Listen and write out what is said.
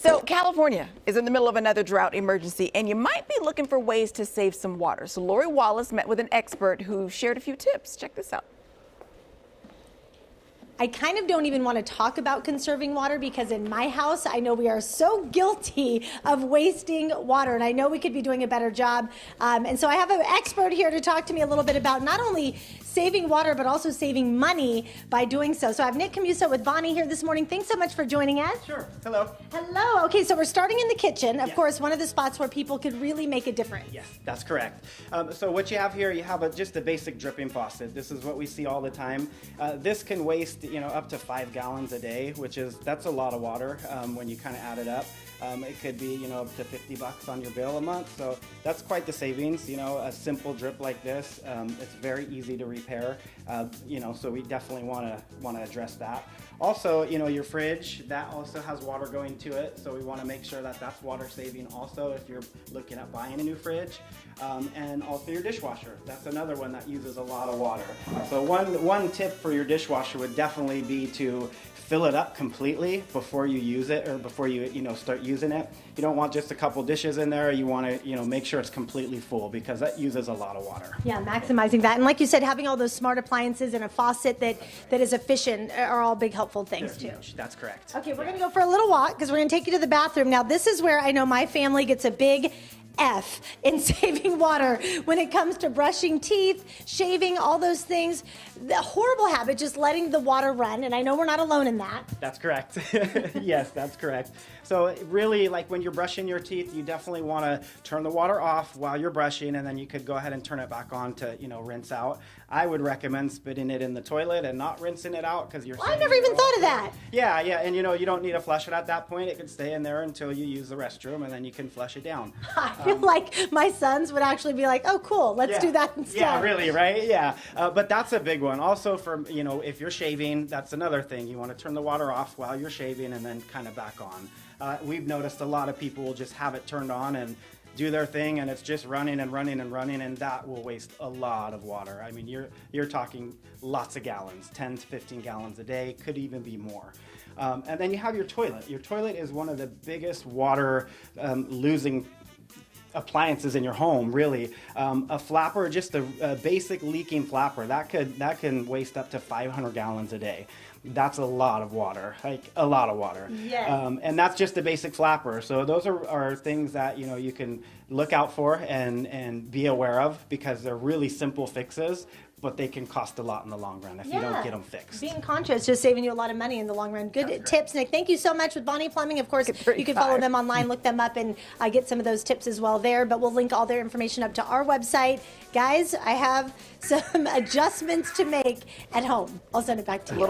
So California is in the middle of another drought emergency, and you might be looking for ways to save some water. So Lori Wallace met with an expert who shared a few tips. Check this out. I kind of don't even want to talk about conserving water because in my house, I know we are so guilty of wasting water, and I know we could be doing a better job. And so I have an expert here to talk to me a little bit about not only saving water, but also saving money by doing so. So I have Nick Camuso with Bonnie here this morning. Thanks so much for joining us. Sure. Hello. Hello. Okay, so we're starting in the kitchen. Of course, one of the spots where people could really make a difference. Yes, that's correct. So what you have here, you have just a basic dripping faucet. This is what we see all the time. This can waste, up to 5 gallons a day, that's a lot of water when you kind of add it up. It could be, up to $50 on your bill a month. So that's quite the savings. A simple drip like this, it's very easy to repair. So we definitely want to address that. Also, your fridge, that also has water going to it. So we want to make sure that that's water saving also if you're looking at buying a new fridge. And also your dishwasher. That's another one that uses a lot of water. So one tip for your dishwasher would definitely be to fill it up completely before you use it or before you start using it. You don't want just a couple dishes in there. You want to make sure it's completely full because that uses a lot of water. Yeah, maximizing that. And like you said, having all those smart appliances and a faucet that is efficient are all big helpful things too. Huge. That's correct. Okay, we're going to go for a little walk because we're going to take you to the bathroom. Now, this is where I know my family gets a big F in saving water when it comes to brushing teeth, shaving, all those things. The horrible habit, just letting the water run, and I know we're not alone in that. That's correct. Yes, that's correct. So really, like when you're brushing your teeth, you definitely want to turn the water off while you're brushing, and then you could go ahead and turn it back on to, rinse out. I would recommend spitting it in the toilet and not rinsing it out because you're... Well, I never even thought of that. Yeah, and you don't need to flush it at that point. It can stay in there until you use the restroom, and then you can flush it down. I feel like my sons would actually be like, oh, cool, let's do that instead. Yeah, really, right? Yeah. But that's a big one. Also, for, if you're shaving, that's another thing. You want to turn the water off while you're shaving and then kind of back on. We've noticed a lot of people will just have it turned on and do their thing, and it's just running and running and running, and that will waste a lot of water. I mean, you're talking lots of gallons, 10 to 15 gallons a day, could even be more. And then you have your toilet. Your toilet is one of the biggest water losing appliances in your home, really. A flapper, just a basic leaking flapper, that can waste up to 500 gallons a day. That's a lot of water, like a lot of water. Yes. And that's just a basic flapper. So those are things that you can look out for and be aware of because they're really simple fixes, but they can cost a lot in the long run if you don't get them fixed. Being conscious, just saving you a lot of money in the long run. Good tips, Nick. Thank you so much with Bonnie Plumbing. Of course, you can follow them online, look them up, and get some of those tips as well there. But we'll link all their information up to our website. Guys, I have some adjustments to make at home. I'll send it back to you.